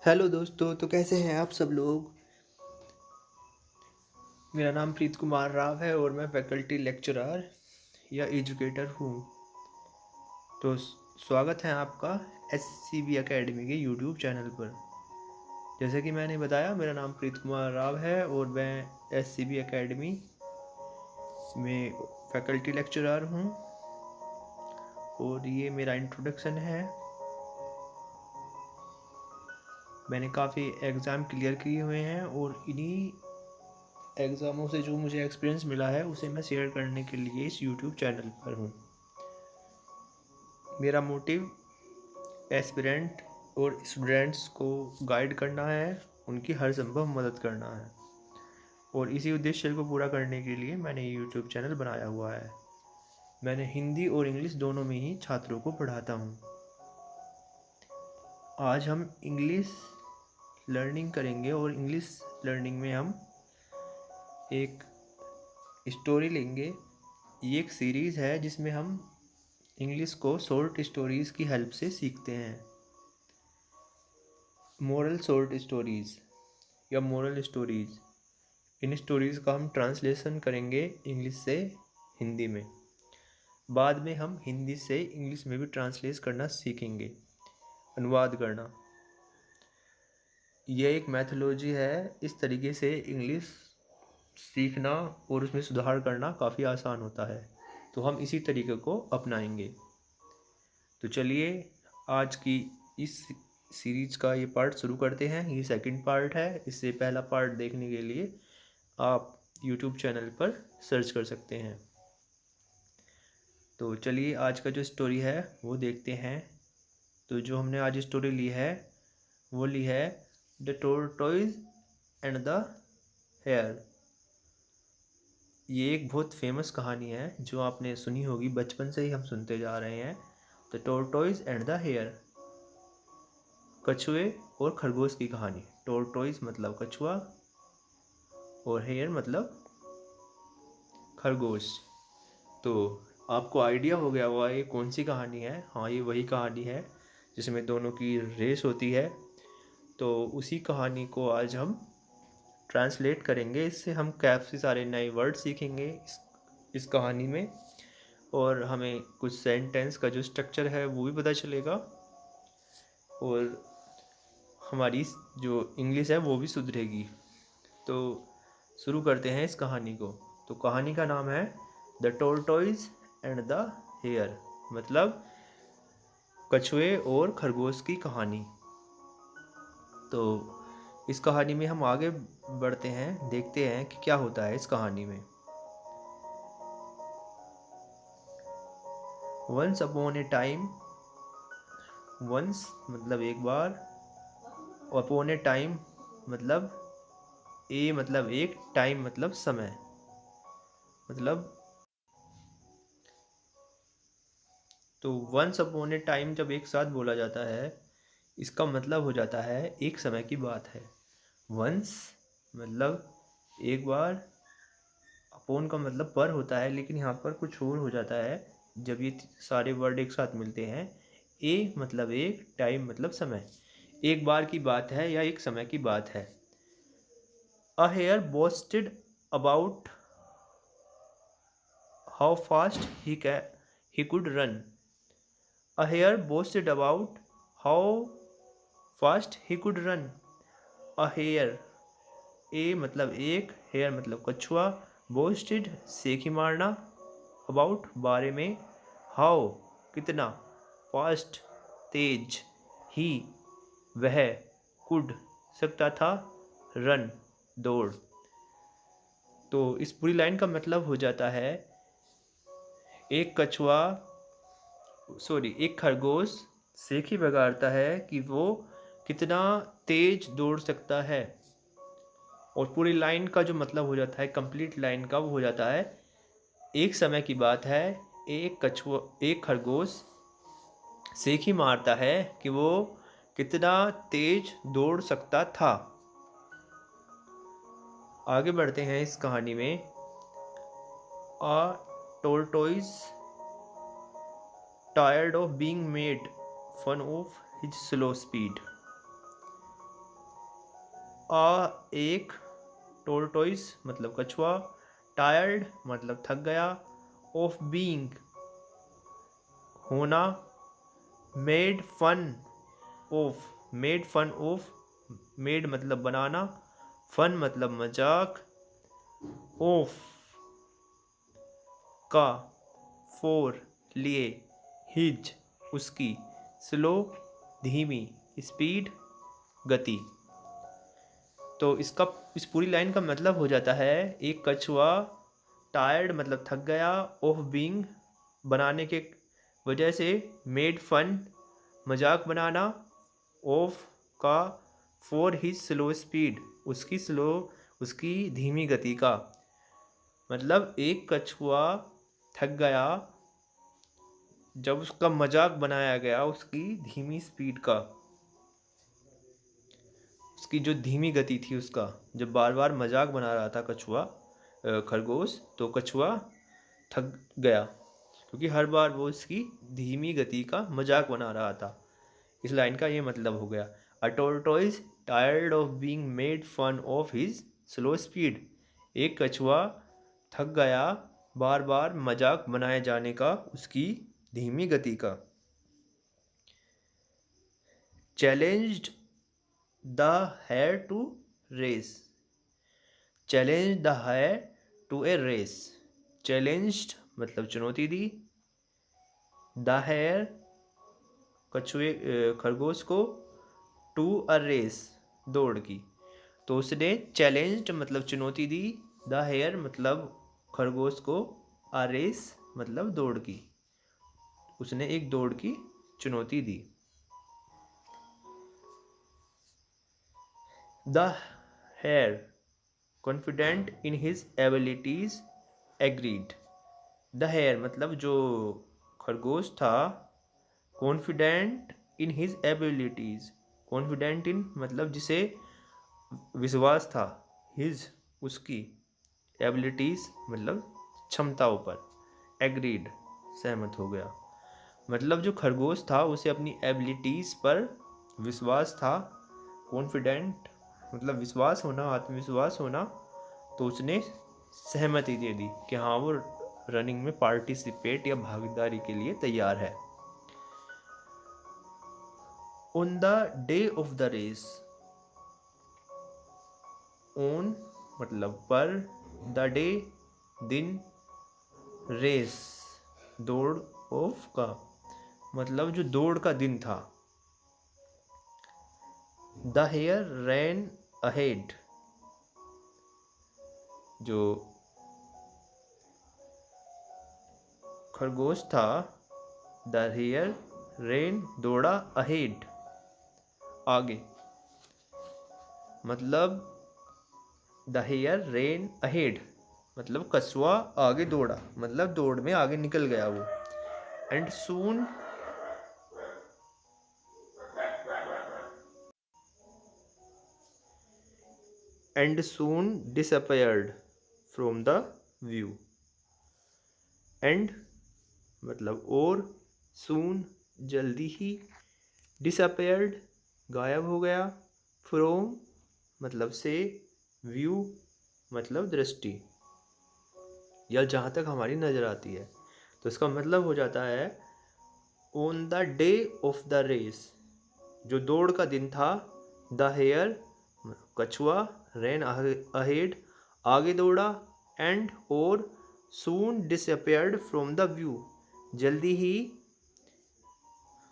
Hello दोस्तों, तो कैसे हैं आप सब लोग। मेरा नाम प्रीत कुमार राव है और मैं फैकल्टी लेक्चरर या एजुकेटर हूँ। तो स्वागत है आपका SCB एकेडमी के यूट्यूब चैनल पर। जैसे कि मैंने बताया, मेरा नाम प्रीत कुमार राव है और मैं SCB एकेडमी में फैकल्टी लेक्चरर हूँ। और ये मेरा इंट्रोडक्शन है। मैंने काफ़ी एग्ज़ाम क्लियर किए हुए हैं और इन्हीं एग्ज़ामों से जो मुझे एक्सपीरियंस मिला है उसे मैं शेयर करने के लिए इस यूट्यूब चैनल पर हूँ। मेरा मोटिव एस्पिरेंट और स्टूडेंट्स को गाइड करना है, उनकी हर संभव मदद करना है। और इसी उद्देश्य को पूरा करने के लिए मैंने यूट्यूब चैनल बनाया हुआ है। मैंने हिंदी और इंग्लिश दोनों में ही छात्रों को पढ़ाता हूँ। आज हम इंग्लिश लर्निंग करेंगे और इंग्लिश लर्निंग में हम एक स्टोरी लेंगे। ये एक सीरीज़ है जिसमें हम इंग्लिश को शॉर्ट स्टोरीज़ की हेल्प से सीखते हैं। मोरल शॉर्ट स्टोरीज़ या मोरल स्टोरीज़, इन स्टोरीज़ का हम ट्रांसलेशन करेंगे इंग्लिश से हिंदी में। बाद में हम हिंदी से इंग्लिश में भी ट्रांसलेट करना सीखेंगे, अनुवाद करना। यह एक मैथोलॉजी है। इस तरीके से इंग्लिश सीखना और उसमें सुधार करना काफ़ी आसान होता है। तो हम इसी तरीके को अपनाएंगे। तो चलिए आज की इस सीरीज का ये पार्ट शुरू करते हैं। ये सेकंड पार्ट है। इससे पहला पार्ट देखने के लिए आप यूट्यूब चैनल पर सर्च कर सकते हैं। तो चलिए आज का जो स्टोरी है वो देखते हैं। तो जो हमने आज स्टोरी ली है वो ली है द टोरटॉइज एंड द हेयर। ये एक बहुत फेमस कहानी है जो आपने सुनी होगी, बचपन से ही हम सुनते जा रहे हैं। द टोरटॉइज एंड द हेयर, कछुए और खरगोश की कहानी। टोरटॉइज मतलब कछुआ और हेयर मतलब खरगोश। तो आपको आइडिया हो गया होगा ये कौन सी कहानी है। हाँ, ये वही कहानी है जिसमें दोनों की रेस होती है। तो उसी कहानी को आज हम ट्रांसलेट करेंगे। इससे हम काफ़ी सारे नए वर्ड सीखेंगे इस कहानी में, और हमें कुछ सेंटेंस का जो स्ट्रक्चर है वो भी पता चलेगा, और हमारी जो इंग्लिश है वो भी सुधरेगी। तो शुरू करते हैं इस कहानी को। तो कहानी का नाम है द टोरटॉइज एंड द हेयर, मतलब कछुए और खरगोश की कहानी। तो इस कहानी में हम आगे बढ़ते हैं, देखते हैं कि क्या होता है इस कहानी में। Once upon a time, once मतलब एक बार, अपॉन ए टाइम मतलब ए मतलब एक, टाइम मतलब समय, मतलब तो वंस अपॉन ए टाइम जब एक साथ बोला जाता है इसका मतलब हो जाता है एक समय की बात है। वंस मतलब एक बार, अपॉन का मतलब पर होता है, लेकिन यहाँ पर कुछ और हो जाता है जब ये सारे वर्ड एक साथ मिलते हैं। ए मतलब एक, टाइम मतलब समय, एक बार की बात है या एक समय की बात है। A hare boasted about how fast he could run. A hare boasted about how fast he could run. A hare, ए मतलब एक, हेयर मतलब कछुआ, बोस्टेड सेखी मारना, अबाउट बारे में, हाउ कितना, फास्ट तेज, ही वह, कुड सकता था, रन दौड़। तो इस पूरी लाइन का मतलब हो जाता है एक कछुआ एक खरगोश सेखी बगाड़ता है कि वो कितना तेज दौड़ सकता है। और पूरी लाइन का जो मतलब हो जाता है, कंप्लीट लाइन का, वो हो जाता है एक समय की बात है, एक खरगोश सेखी मारता है कि वो कितना तेज दौड़ सकता था। आगे बढ़ते हैं इस कहानी में। A tortoise tired of being made fun of his slow speed. एक, टोरटोइस मतलब कछुआ, टायर्ड मतलब थक गया, ऑफ बीइंग होना, made fun of, made fun of, made मतलब बनाना, फन मतलब मजाक, ऑफ का, फोर लिए, हिज उसकी, स्लो धीमी, स्पीड गति। तो इस पूरी लाइन का मतलब हो जाता है, एक कछुआ टायर्ड मतलब थक गया, ऑफ बीइंग बनाने के वजह से, मेड फन मजाक बनाना, ऑफ का, फॉर हिज स्लो स्पीड उसकी धीमी गति का। मतलब एक कछुआ थक गया जब उसका मजाक बनाया गया उसकी धीमी स्पीड का, उसकी जो धीमी गति थी उसका, जब बार बार मजाक बना रहा था कछुआ खरगोश, तो कछुआ थक गया क्योंकि हर बार वो उसकी धीमी गति का मजाक बना रहा था। इस लाइन का ये मतलब हो गया, a tortoise tired of being made fun of his slow speed. एक कछुआ थक गया बार बार मजाक बनाए जाने का उसकी धीमी गति का। Challenged the hare to race, challenge the hare to a race, challenged मतलब चुनौती दी, द हेयर कछुए खरगोश को, टू अ रेस दौड़ की। तो उसने चैलेंज्ड मतलब चुनौती दी, द हेयर मतलब खरगोश को, अ रेस मतलब दौड़ की, उसने एक दौड़ की चुनौती दी। The hare confident in his abilities agreed, the hare मतलब जो खरगोश था, confident in his abilities, confident in मतलब जिसे विश्वास था, हिज उसकी, एबिलिटीज मतलब क्षमताओं पर, एग्रीड सहमत हो गया। मतलब जो खरगोश था उसे अपनी एबिलिटीज पर विश्वास था, कॉन्फिडेंट मतलब विश्वास होना, आत्मविश्वास होना, तो उसने सहमति दे दी कि हाँ वो रनिंग में पार्टिसिपेट या भागीदारी के लिए तैयार है। On the day of the race, on मतलब पर, द डे दिन, रेस दौड़, ऑफ का मतलब जो दौड़ का दिन था। द हेयर रैन अहेड, जो खरगोश था, द हेयर रेन दौड़ा, अहेड आगे, मतलब द हेयर रेन अहेड मतलब कछुआ आगे दौड़ा, मतलब दौड़ में आगे निकल गया वो। And soon disappeared from the view, and मतलब और, सून जल्दी ही, डिसअपेयर्ड गायब हो गया, फ्रॉम मतलब से, व्यू मतलब दृष्टि या जहाँ तक हमारी नज़र आती है। तो इसका मतलब हो जाता है, on the day of the race जो दौड़ का दिन था, द हेयर कछुआ, रैन अहेड आगे दौड़ा, एंड और, सून डिसअपेयर्ड फ्रॉम द व्यू जल्दी ही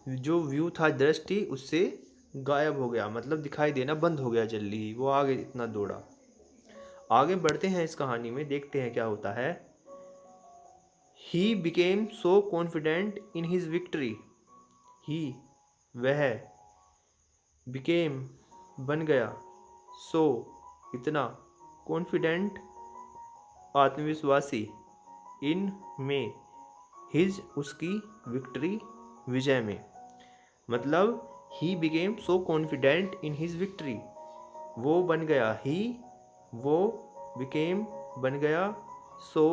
जो व्यू था दृष्टि उससे गायब हो गया, मतलब दिखाई देना बंद हो गया, जल्दी ही वो आगे इतना दौड़ा। आगे बढ़ते हैं इस कहानी में, देखते हैं क्या होता है। He became so confident in his victory, he वह, बिकेम बन गया, सो इतना, कॉन्फिडेंट आत्मविश्वासी, इन में, हिज उसकी, विक्ट्री विजय में। मतलब ही became so confident in his victory, वो बन गया, ही वो, बिकेम बन गया, सो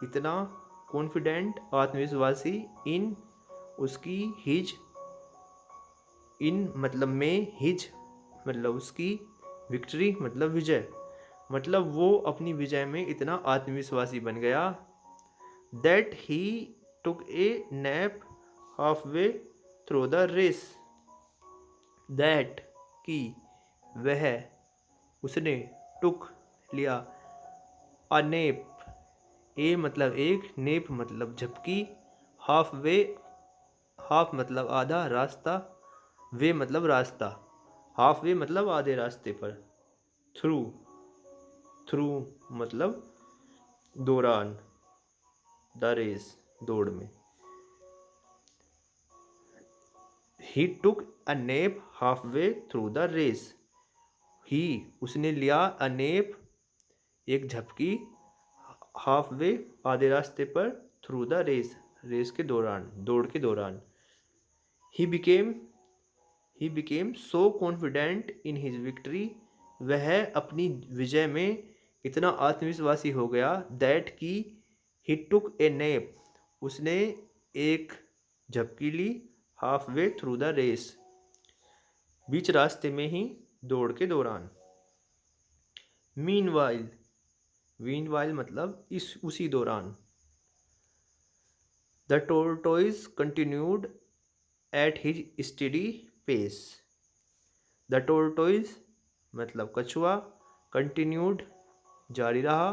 इतना, कॉन्फिडेंट आत्मविश्वासी, इन उसकी, हिज इन मतलब में, हिज मतलब उसकी, विक्ट्री मतलब विजय, मतलब वो अपनी विजय में इतना आत्मविश्वासी बन गया that he took a nap halfway through the race. That की वह, उसने, टुक लिया, अ नेप, ए मतलब एक, नेप मतलब झपकी, हाफ वे, हाफ मतलब आधा रास्ता, वे मतलब रास्ता, हाफ वे मतलब आधे रास्ते पर, थ्रू, थ्रू मतलब दौरान, द रेस दौड़ में। He took a nap halfway through the race. He उसने लिया, अ नेप एक झपकी, हाफ वे आधे रास्ते पर, थ्रू द रेस रेस के दौरान, दौड़ के दौरान। He became he became so confident in his victory, वह अपनी विजय में इतना आत्मविश्वासी हो गया दैट की ही टुक ए नैप, उसने एक झपकी ली, halfway through the race बीच रास्ते में ही, दौड़ के दौरान। मीनवाइल, मीनवाइल मतलब इस उसी दौरान। The tortoise continued at his steady pace. The tortoise मतलब कछुआ, कंटिन्यूड जारी रहा,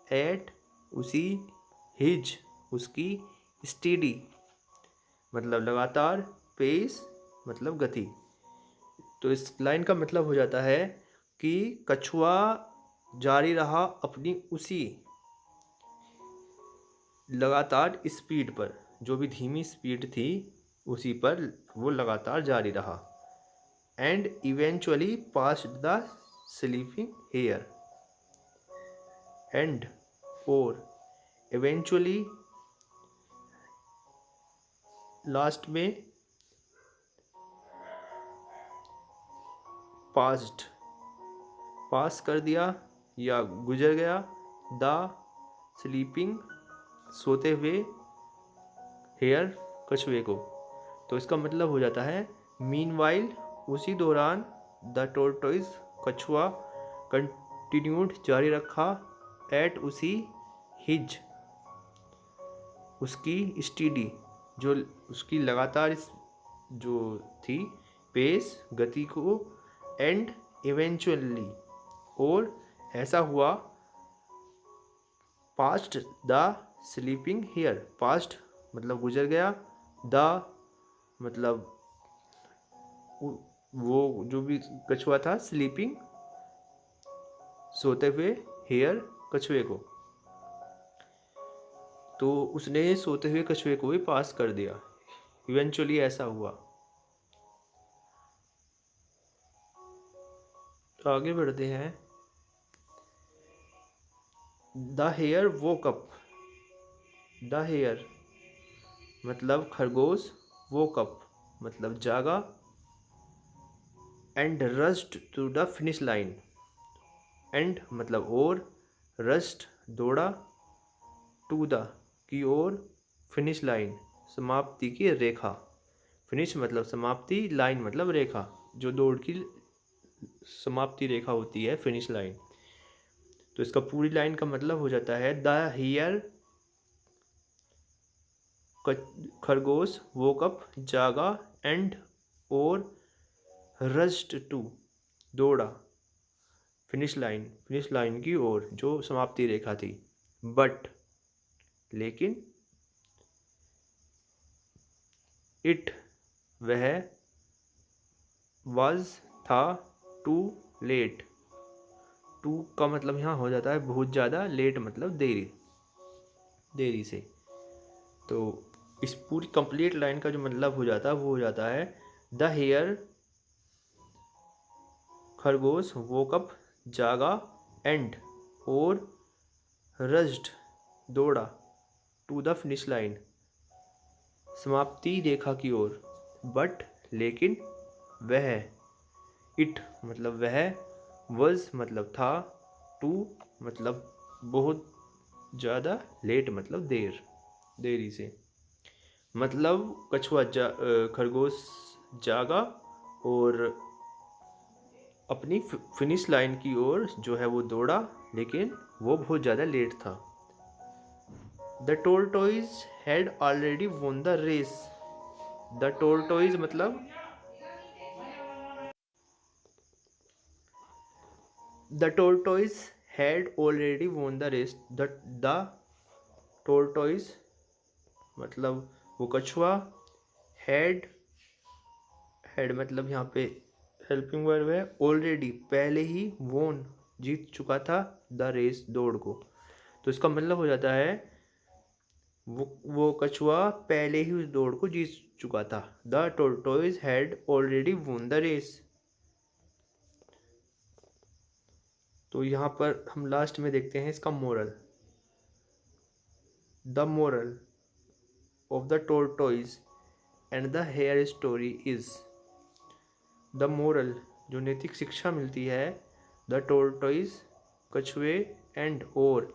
एट उसी, हिज उसकी, स्टेडी मतलब लगातार, पेस मतलब गति। तो इस लाइन का मतलब हो जाता है कि कछुआ जारी रहा अपनी उसी लगातार स्पीड पर, जो भी धीमी स्पीड थी उसी पर वो लगातार जारी रहा। And eventually passed the sleeping hare. And और इवेंचुअली लास्ट में, पास्ड पास कर दिया या गुजर गया, द स्लीपिंग सोते हुए, हेयर कछुए को। तो इसका मतलब हो जाता है मीनवाइल उसी दौरान, द टोरटोइज कछुआ, कंटिन्यूड जारी रखा, एट उसी, हिज उसकी, स्टीडी जो उसकी लगातार जो थी, पेस गति को, एंड इवेंचुअली और ऐसा हुआ, passed the sleeping hare, passed मतलब गुजर गया, द मतलब वो जो भी कछुआ था, स्लीपिंग सोते हुए, हेयर कछुए को। तो उसने सोते हुए कछुए को भी पास कर दिया, इवेंचुअली ऐसा हुआ। तो आगे बढ़ते हैं। The hare woke up, the hare मतलब खरगोश, वोक अप मतलब जागा, and rushed to the finish line, and मतलब और, रस्ट दौड़ा, to the key ore, finish line समाप्ति की रेखा, फिनिश मतलब समाप्ति, लाइन मतलब रेखा, जो दौड़ की समाप्ति रेखा होती है, फिनिश लाइन। तो इसका पूरी लाइन का मतलब हो जाता है द हियर खरगोश वोक अप जागा, एंड और, रस्ट टू दौड़ा, फिनिश लाइन की ओर जो समाप्ति रेखा थी। बट लेकिन, इट वह, वाज था, टू लेट, टू का मतलब यहाँ हो जाता है बहुत ज़्यादा, लेट मतलब देरी, देरी से। तो इस पूरी कंप्लीट लाइन का जो मतलब हो जाता है वो हो जाता है द हेयर खरगोश वोकअप जागा, एंड और, रज्ड दौड़ा, टू द फिनिश लाइन समाप्ति रेखा की ओर। बट लेकिन, वह, इट मतलब वह, वज मतलब था, टू मतलब बहुत ज़्यादा, लेट मतलब देर, देरी से। मतलब खरगोश जागा और अपनी फिनिश लाइन की ओर जो है वो दौड़ा, लेकिन वो बहुत ज़्यादा लेट था। The tortoise had already won the race. The tortoise मतलब the tortoise had already won the race. The tortoise मतलब वो कछुआ, हैड हैड मतलब यहाँ पे हेल्पिंग वर्ब है, ऑलरेडी पहले ही, वोन जीत चुका था, द रेस दौड़ को। तो इसका मतलब हो जाता है वो कछुआ पहले ही उस दौड़ को जीत चुका था। The tortoise had already won the race. तो यहाँ पर हम लास्ट में देखते हैं इसका moral. The moral of the tortoise and the hare story is. The moral जो नैतिक शिक्षा मिलती है, द टोर्टोइज कछुए, एंड और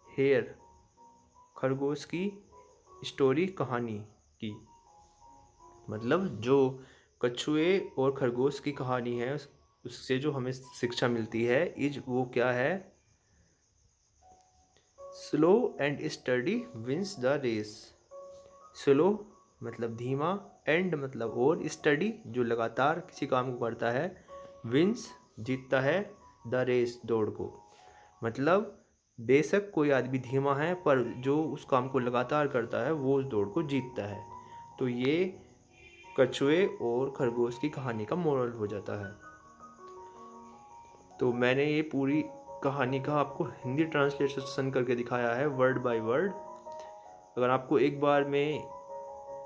हेयर खरगोश की, स्टोरी कहानी की। मतलब जो कछुए और खरगोश की कहानी है उससे जो हमें शिक्षा मिलती है इज वो क्या है, slow and steady wins the race. Slow मतलब धीमा, एंड मतलब और, स्टडी जो लगातार किसी काम को करता है, विंस जीतता है, द रेस दौड़ को। मतलब बेशक कोई आदमी धीमा है पर जो उस काम को लगातार करता है वो उस दौड़ को जीतता है। तो ये कछुए और खरगोश की कहानी का मोरल हो जाता है। तो मैंने ये पूरी कहानी का आपको हिंदी ट्रांसलेशन करके दिखाया है वर्ड बाय वर्ड। अगर आपको एक बार में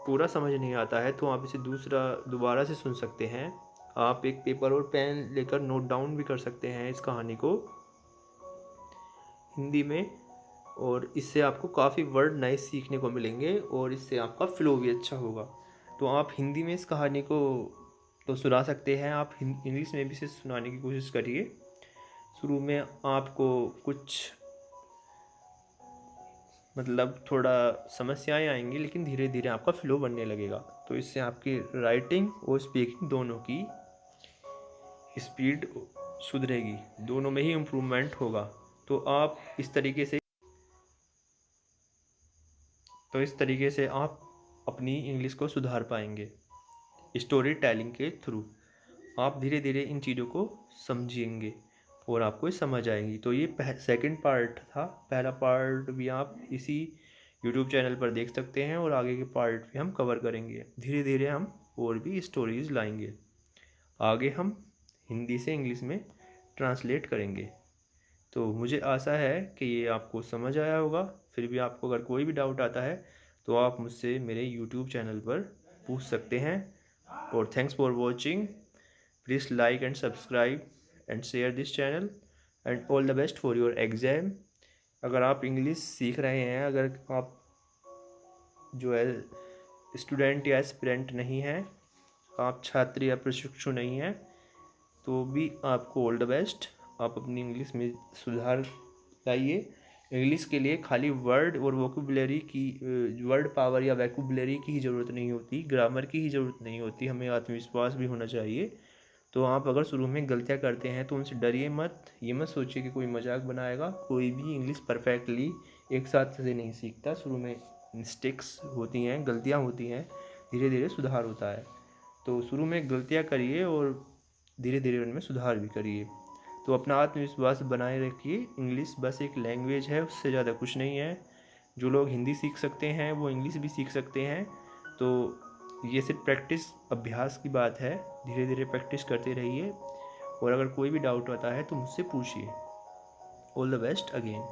पूरा समझ नहीं आता है तो आप इसे दोबारा से सुन सकते हैं। आप एक पेपर और पेन लेकर नोट डाउन भी कर सकते हैं इस कहानी को हिंदी में, और इससे आपको काफ़ी वर्ड नए सीखने को मिलेंगे और इससे आपका फ्लो भी अच्छा होगा। तो आप हिंदी में इस कहानी को तो सुना सकते हैं, आप इंग्लिश में भी इसे सुनाने की कोशिश करिए। शुरू में आपको कुछ मतलब थोड़ा समस्याएं आएंगी, लेकिन धीरे धीरे आपका फ्लो बनने लगेगा। तो इससे आपकी राइटिंग और स्पीकिंग दोनों की स्पीड सुधरेगी, दोनों में ही इम्प्रूवमेंट होगा। तो आप इस तरीके से आप अपनी इंग्लिश को सुधार पाएंगे स्टोरी टेलिंग के थ्रू। आप धीरे धीरे इन चीज़ों को समझेंगे और आपको समझ आएंगी। तो ये सेकंड पार्ट था। पहला पार्ट भी आप इसी यूट्यूब चैनल पर देख सकते हैं और आगे के पार्ट भी हम कवर करेंगे। धीरे धीरे हम और भी स्टोरीज लाएंगे, आगे हम हिंदी से इंग्लिश में ट्रांसलेट करेंगे। तो मुझे आशा है कि ये आपको समझ आया होगा। फिर भी आपको अगर कोई भी डाउट आता है तो आप मुझसे मेरे यूट्यूब चैनल पर पूछ सकते हैं। और thanks for watching. Please like and subscribe and share this channel, and all the best for your exam. अगर आप इंग्लिश सीख रहे हैं, अगर आप जो है स्टूडेंट या एस्पिरेंट नहीं हैं, आप छात्र या प्रशिक्षु नहीं हैं, तो भी आपको ऑल द बेस्ट। आप अपनी इंग्लिश में सुधार लाइए। इंग्लिश के लिए खाली वर्ड और वोकेबुलरी की वर्ड पावर या वोकेबुलरी की ही ज़रूरत नहीं होती, ग्रामर की ही ज़रूरत नहीं होती, हमें आत्मविश्वास भी होना चाहिए। तो आप अगर शुरू में गलतियाँ करते हैं तो उनसे डरिए मत, ये मत सोचिए कि कोई मजाक बनाएगा। कोई भी इंग्लिश परफेक्टली एक साथ से नहीं सीखता। शुरू में मिस्टेक्स होती हैं, गलतियाँ होती हैं, धीरे धीरे सुधार होता है। तो शुरू में गलतियाँ करिए और धीरे धीरे उनमें सुधार भी करिए। तो अपना आत्मविश्वास बनाए रखिए। इंग्लिश बस एक लैंग्वेज है, उससे ज़्यादा कुछ नहीं है। जो लोग हिंदी सीख सकते हैं वो इंग्लिश भी सीख सकते हैं। तो ये सिर्फ प्रैक्टिस, अभ्यास की बात है। धीरे धीरे प्रैक्टिस करते रहिए और अगर कोई भी डाउट आता है तो मुझसे पूछिए। All the best again.